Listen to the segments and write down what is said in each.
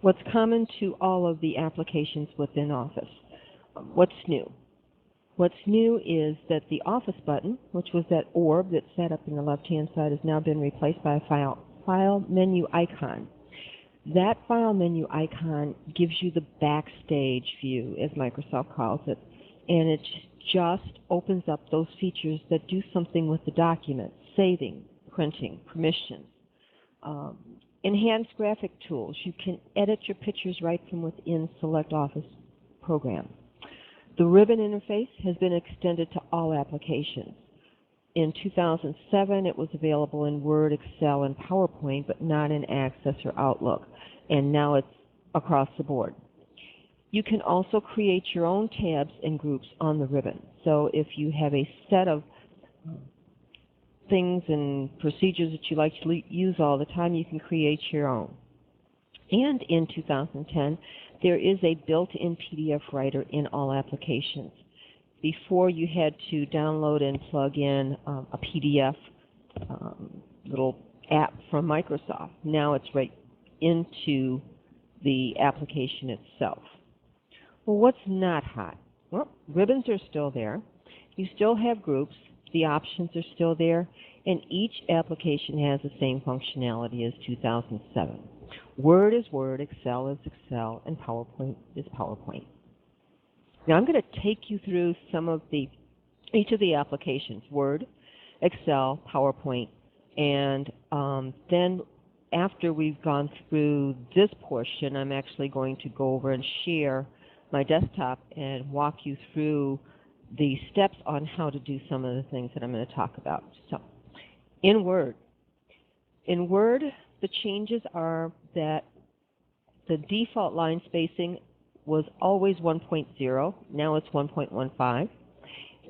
What's common to all of the applications within Office? What's new? What's new is that the Office button, which was that orb that sat up in the left-hand side, has now been replaced by a file menu icon. That file menu icon gives you the backstage view, as Microsoft calls it, and it just opens up those features that do something with the document: saving, printing, permissions. Enhanced graphic tools. You can edit your pictures right from within Select Office program. The ribbon interface has been extended to all applications. In 2007, it was available in Word, Excel, and PowerPoint, but not in Access or Outlook, and now it's across the board. You can also create your own tabs and groups on the ribbon. So if you have a set of things and procedures that you like to use all the time, you can create your own. And in 2010, there is a built-in PDF writer in all applications. Before, you had to download and plug in a PDF little app from Microsoft. Now it's right into the application itself. Well, what's not hot? Well, ribbons are still there. You still have groups. The options are still there. And each application has the same functionality as 2007. Word is Word, Excel is Excel, and PowerPoint is PowerPoint. Now I'm going to take you through each of the applications: Word, Excel, PowerPoint, and then after we've gone through this portion, I'm actually going to go over and share my desktop and walk you through the steps on how to do some of the things that I'm going to talk about. So, in Word, the changes are that the default line spacing was always 1.0. Now it's 1.15.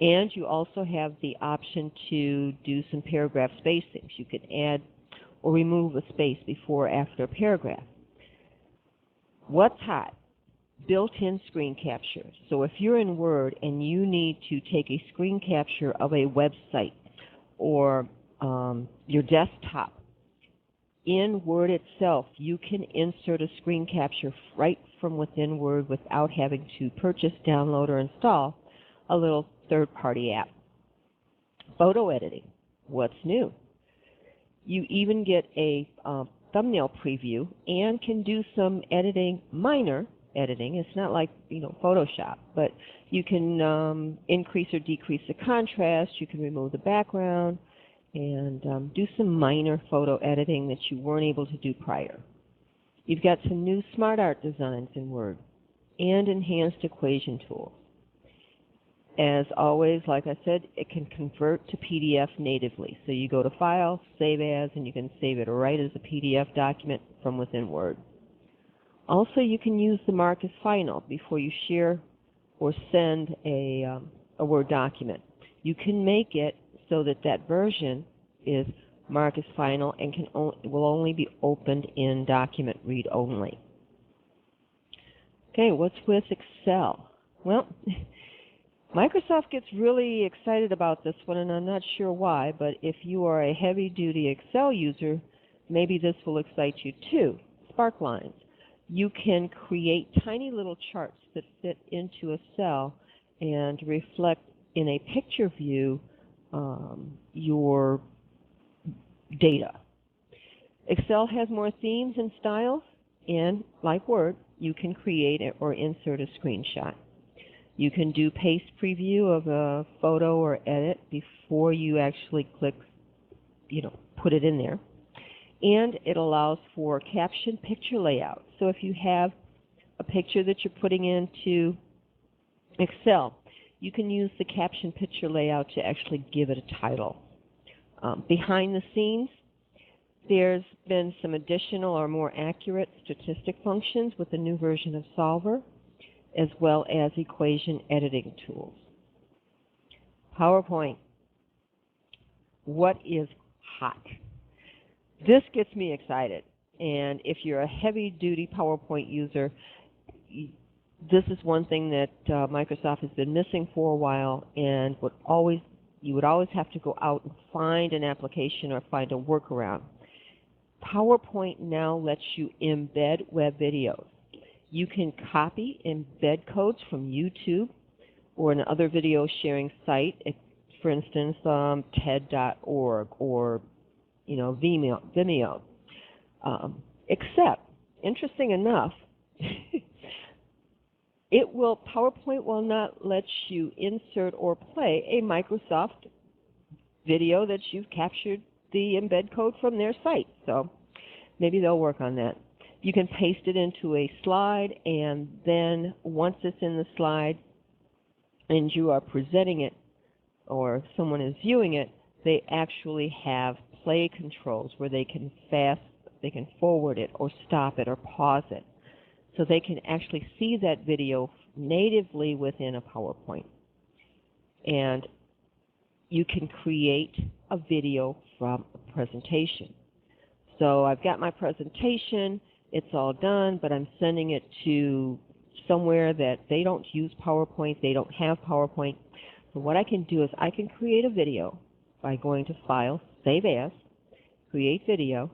And you also have the option to do some paragraph spacings. You can add or remove a space before or after a paragraph. What's hot? Built-in screen capture. So if you're in Word and you need to take a screen capture of a website or your desktop, in Word itself, you can insert a screen capture right from within Word without having to purchase, download, or install a little third-party app. Photo editing. What's new? You even get a thumbnail preview and can do some editing, minor editing. It's not like Photoshop, but you can increase or decrease the contrast. You can remove the background and do some minor photo editing that you weren't able to do prior. You've got some new smart art designs in Word and enhanced equation tools. As always, like I said, it can convert to PDF natively. So you go to File, Save As, and you can save it right as a PDF document from within Word. Also, you can use the Mark as Final before you share or send a Word document. You can make it so that that version is Mark as Final and will only be opened in document read only. Okay, what's with Excel? Well, Microsoft gets really excited about this one, and I'm not sure why, but if you are a heavy-duty Excel user, maybe this will excite you too. Sparklines. You can create tiny little charts that fit into a cell and reflect in a picture view your data. Excel has more themes and styles, and like Word, you can create or insert a screenshot. You can do paste preview of a photo or edit before you actually click, put it in there. And it allows for caption picture layout. So if you have a picture that you're putting into Excel, you can use the caption picture layout to actually give it a title. Behind the scenes, there's been some additional or more accurate statistic functions with the new version of Solver, as well as equation editing tools. PowerPoint. What is hot? This gets me excited. And if you're a heavy-duty PowerPoint user, this is one thing that Microsoft has been missing for a while, and you would always have to go out and find an application or find a workaround. PowerPoint now lets you embed web videos. You can copy embed codes from YouTube or another video sharing site, for instance, TED.org or Vimeo. Except, interesting enough, PowerPoint will not let you insert or play a Microsoft video that you've captured the embed code from their site. So maybe they'll work on that. You can paste it into a slide, and then once it's in the slide and you are presenting it or someone is viewing it, they actually have play controls where they can forward it or stop it or pause it. So they can actually see that video natively within a PowerPoint. And you can create a video from a presentation. So I've got my presentation, it's all done, but I'm sending it to somewhere that they don't use PowerPoint, they don't have PowerPoint. So what I can do is I can create a video by going to File, Save As, Create Video,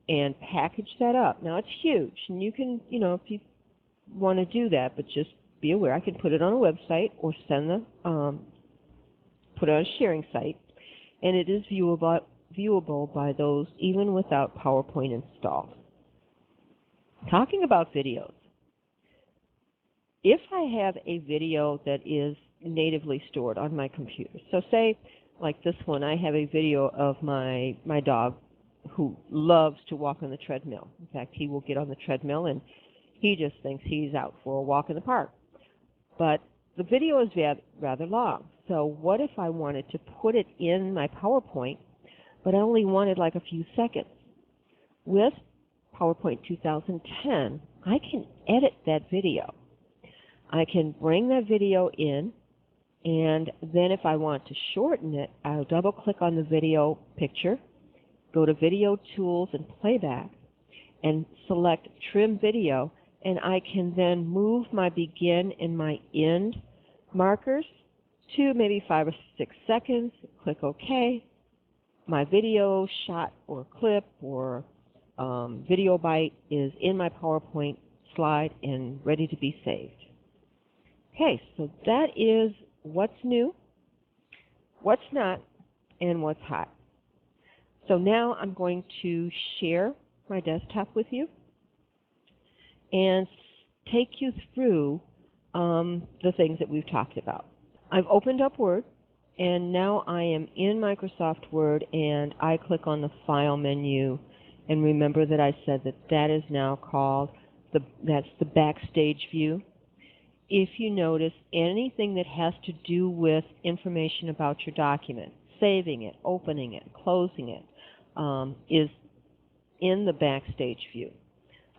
and package that up. Now it's huge, and you can, if you want to do that, but just be aware, I can put it on a website or put it on a sharing site, and it is viewable by those even without PowerPoint installed. Talking about videos, if I have a video that is natively stored on my computer, so say like this one, I have a video of my dog who loves to walk on the treadmill. In fact, he will get on the treadmill and he just thinks he's out for a walk in the park. But the video is rather long. So what if I wanted to put it in my PowerPoint, but I only wanted like a few seconds? With PowerPoint 2010, I can edit that video. I can bring that video in, and then if I want to shorten it, I'll double-click on the video picture, go to Video Tools and Playback, and select Trim Video, and I can then move my begin and my end markers to maybe 5 or 6 seconds, click OK. My video shot or clip or video bite is in my PowerPoint slide and ready to be saved. Okay, so that is what's new, what's not, and what's hot. So now I'm going to share my desktop with you and take you through the things that we've talked about. I've opened up Word, and now I am in Microsoft Word, and I click on the File menu, and remember that I said that is now called, that's the Backstage view. If you notice, anything that has to do with information about your document, saving it, opening it, closing it, is in the Backstage view.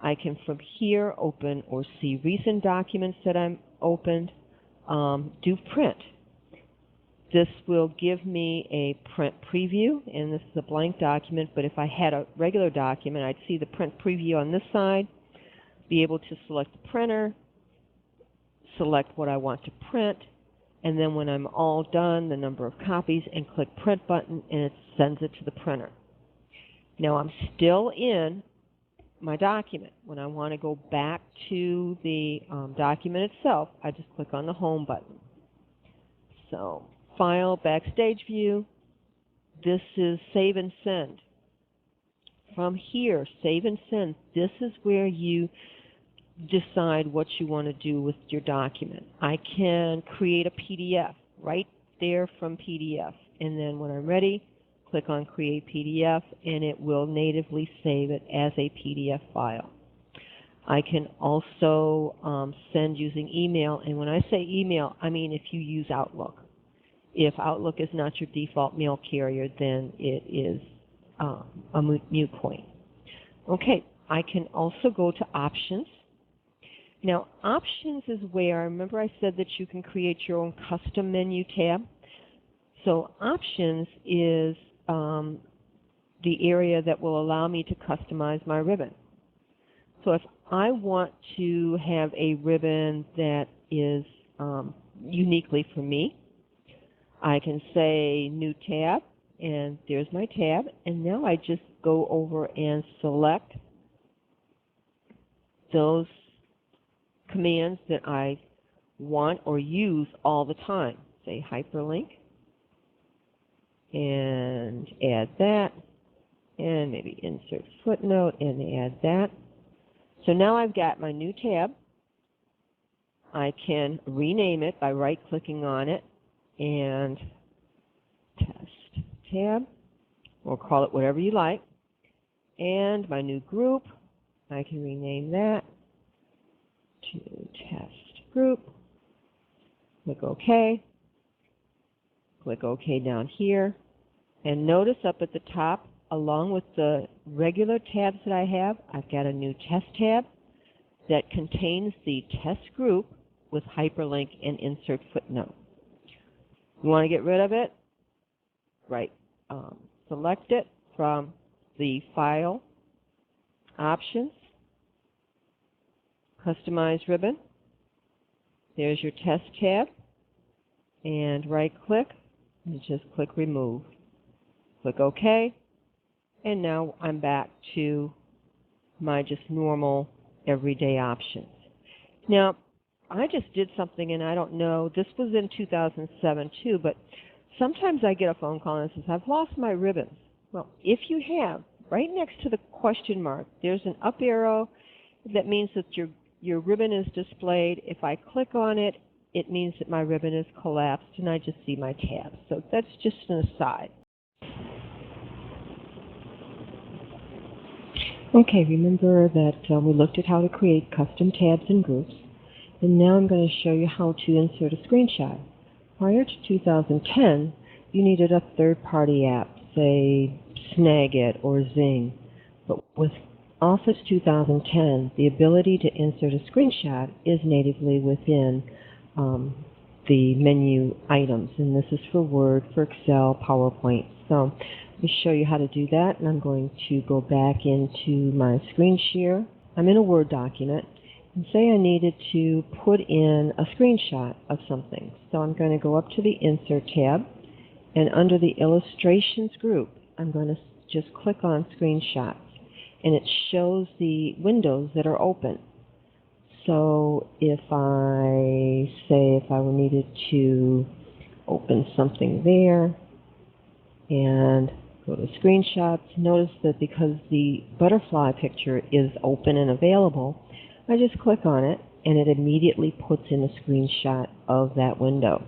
I can from here open or see recent documents that I'm opened, do print. This will give me a print preview, and this is a blank document, but if I had a regular document, I'd see the print preview on this side, be able to select the printer, select what I want to print, and then when I'm all done, the number of copies, and click Print button, and it sends it to the printer. Now I'm still in my document. When I want to go back to the document itself, I just click on the Home button. So, File, Backstage View. This is Save and Send. From here, Save and Send, this is where you decide what you want to do with your document. I can create a PDF right there from PDF, and then when I'm ready, click on Create PDF, and it will natively save it as a PDF file. I can also send using email, and when I say email, I mean if you use Outlook. If Outlook is not your default mail carrier, then it is a moot point. Okay, I can also go to Options. Now, Options is where, remember I said that you can create your own custom menu tab? So Options is the area that will allow me to customize my ribbon. So if I want to have a ribbon that is uniquely for me, I can say New Tab, And there's my tab. And now I just go over and select those commands that I want or use all the time. Say hyperlink, and add that, and maybe insert footnote and add that. So now I've got my new tab. I can rename it by right-clicking on it and test tab, or call it whatever you like. And my new group, I can rename that to test group. Click OK. Click OK down here. And notice up at the top, along with the regular tabs that I have, I've got a new test tab that contains the test group with hyperlink and insert footnote. You want to get rid of it? Right. Select it from the File, Options, Customize Ribbon. There's your Test tab. And right-click and just click Remove. Click OK. And now I'm back to my just normal everyday options. Now, I just did something, and I don't know, this was in 2007 too, but sometimes I get a phone call and it says, I've lost my ribbons. Well, if you have, right next to the question mark, there's an up arrow that means that your ribbon is displayed. If I click on it, it means that my ribbon is collapsed and I just see my tab. So that's just an aside. Okay, remember that we looked at how to create custom tabs and groups. And now I'm going to show you how to insert a screenshot. Prior to 2010, you needed a third-party app, say Snagit or Zing. But with Office 2010, the ability to insert a screenshot is natively within the menu items. And this is for Word, for Excel, PowerPoint. So let me show you how to do that. And I'm going to go back into my screen share. I'm in a Word document. And say I needed to put in a screenshot of something. So I'm going to go up to the Insert tab, and under the Illustrations group, I'm going to just click on Screenshots, and it shows the windows that are open. So if I needed to open something there, and go to Screenshots, notice that because the butterfly picture is open and available, I just click on it, and it immediately puts in a screenshot of that window.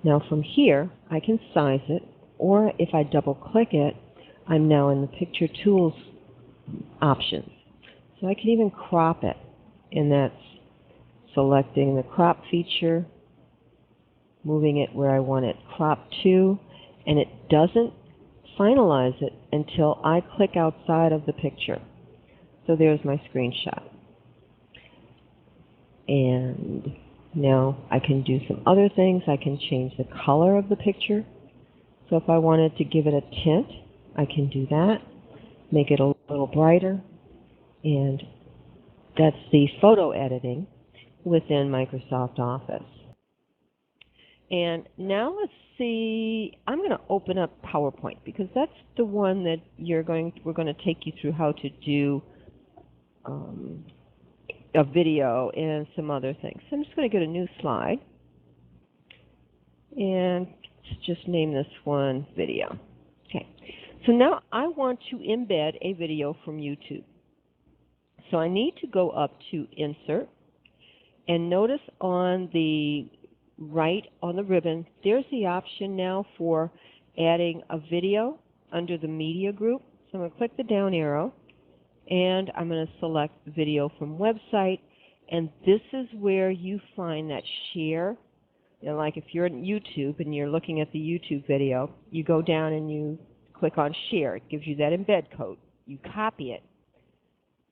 Now from here, I can size it, or if I double-click it, I'm now in the Picture Tools options. So I can even crop it, and that's selecting the crop feature, moving it where I want it cropped to, and it doesn't finalize it until I click outside of the picture. So there's my screenshot. And now I can do some other things. I can change the color of the picture. So if I wanted to give it a tint, I can do that, make it a little brighter. And that's the photo editing within Microsoft Office. And now let's see, I'm going to open up PowerPoint because that's the one that we're going to take you through how to do a video and some other things. So I'm just going to get a new slide, and let's just name this one video. Okay. So now I want to embed a video from YouTube. So I need to go up to Insert, and notice on the right on the ribbon, there's the option now for adding a video under the Media group. So I'm going to click the down arrow, and I'm going to select Video from Website, and this is where you find that share. You know, like if you're on YouTube and you're looking at the YouTube video, you go down and you click on Share. It gives you that embed code. You copy it.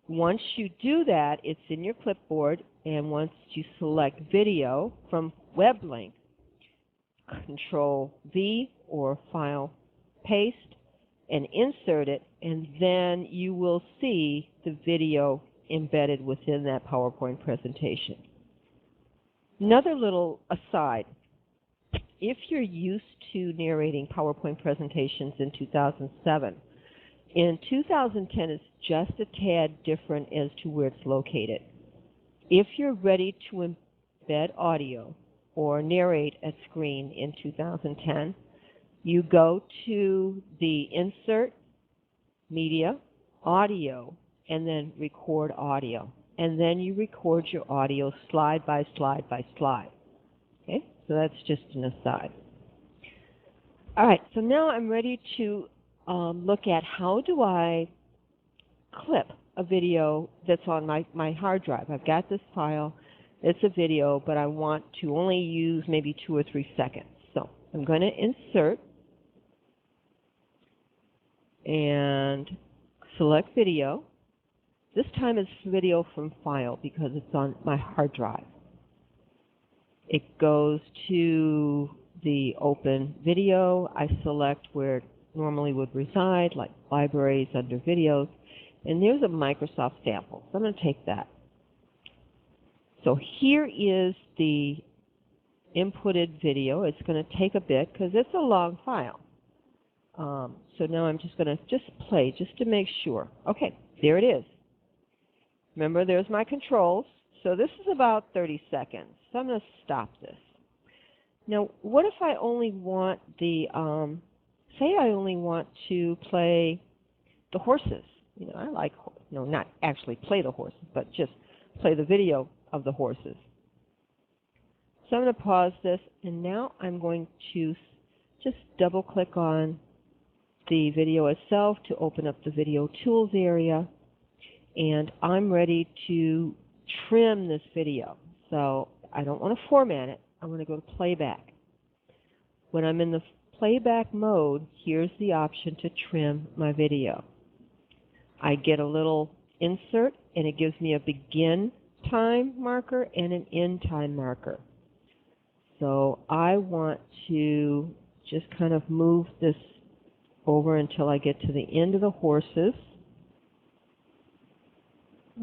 Once you do that, it's in your clipboard, and once you select Video from Web Link, Control V or File Paste, and insert it, and then you will see the video embedded within that PowerPoint presentation. Another little aside, if you're used to narrating PowerPoint presentations in 2007, in 2010 it's just a tad different as to where it's located. If you're ready to embed audio or narrate a screen in 2010, you go to the Insert, Media, Audio, and then Record Audio. And then you record your audio slide by slide by slide. Okay, so that's just an aside. All right, so now I'm ready to look at how do I clip a video that's on my hard drive. I've got this file, it's a video, but I want to only use maybe 2 or 3 seconds. So I'm going to insert and select video. This time it's video from file because it's on my hard drive. It goes to the open video. I select where it normally would reside, like libraries under videos. And there's a Microsoft sample, so I'm going to take that. So here is the inputted video. It's going to take a bit because it's a long file. So now I'm just going to play just to make sure. Okay, there it is. Remember, there's my controls. So this is about 30 seconds. So I'm going to stop this. Now, what if I only want the, say I only want to play the horses. You know, I like, not actually play the horses, but just play the video of the horses. So I'm going to pause this, and now I'm going to just double-click on the video itself to open up the Video Tools area, and I'm ready to trim this video. So I don't want to format it. I'm going to go to Playback. When I'm in the Playback mode, here's the option to trim my video. I get a little insert, and it gives me a begin time marker and an end time marker. So I want to just kind of move this over until I get to the end of the horses.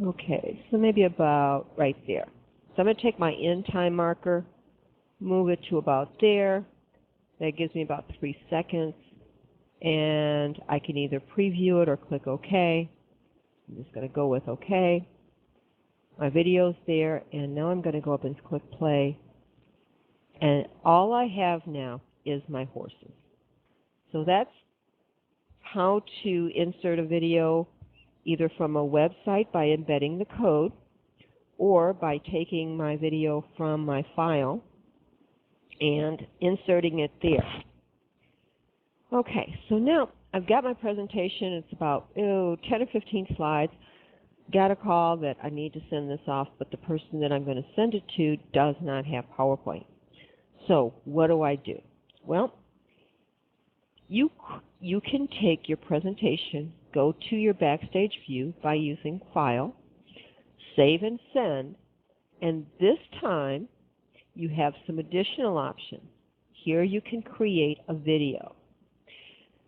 Okay, so maybe about right there. So I'm going to take my end time marker, move it to about there. That gives me about 3 seconds. And I can either preview it or click OK. I'm just going to go with OK. My video's there, and now I'm going to go up and click play. And all I have now is my horses. So that's how to insert a video either from a website by embedding the code or by taking my video from my file and inserting it there. Okay, so now I've got my presentation. It's about 10 or 15 slides. Got a call that I need to send this off, but the person that I'm going to send it to does not have PowerPoint. So what do I do? Well, you can take your presentation, go to your Backstage view by using File, Save and Send, and this time you have some additional options. Here you can create a video.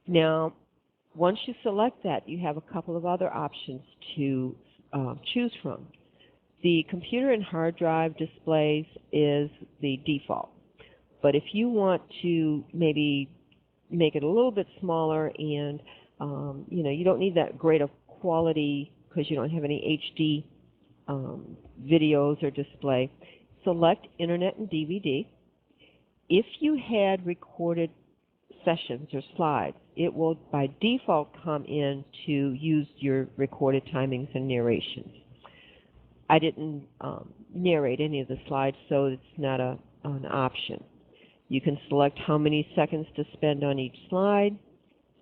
Now, once you select that, you have a couple of other options to choose from. The computer and hard drive displays is the default. But if you want to maybe make it a little bit smaller and you don't need that great of quality because you don't have any HD videos or display, select Internet and DVD. If you had recorded sessions or slides, it will by default come in to use your recorded timings and narrations. I didn't narrate any of the slides, so it's not an option. You can select how many seconds to spend on each slide.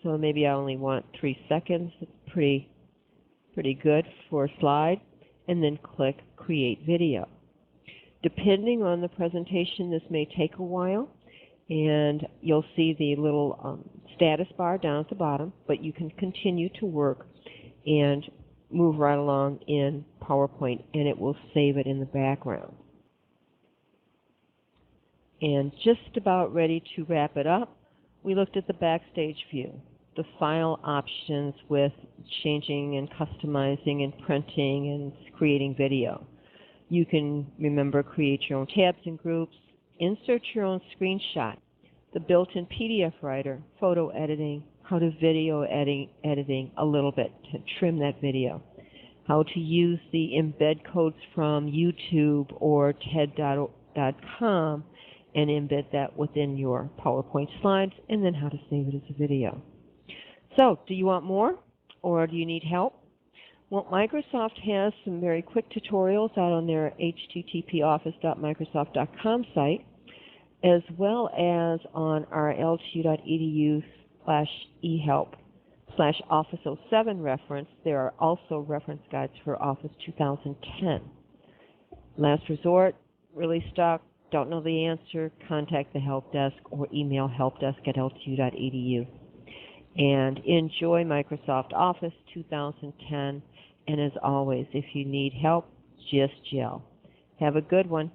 So maybe I only want 3 seconds. It's pretty good for a slide. And then click Create Video. Depending on the presentation, this may take a while. And you'll see the little status bar down at the bottom, but you can continue to work and move right along in PowerPoint, and it will save it in the background. And just about ready to wrap it up, we looked at the Backstage view, the file options with changing and customizing and printing and creating video. You can, remember, create your own tabs and groups, insert your own screenshot. the built-in PDF writer, photo editing, how to video editing a little bit to trim that video, how to use the embed codes from YouTube or TED.com and embed that within your PowerPoint slides, and then how to save it as a video. So, do you want more, or do you need help? Well, Microsoft has some very quick tutorials out on their http://office.microsoft.com site, as well as on our ltu.edu/ehelp/Office 07 reference. There are also reference guides for Office 2010. Last resort, really stuck, don't know the answer, contact the help desk or email helpdesk@ltu.edu. And enjoy Microsoft Office 2010. And as always, if you need help, just yell. Have a good one.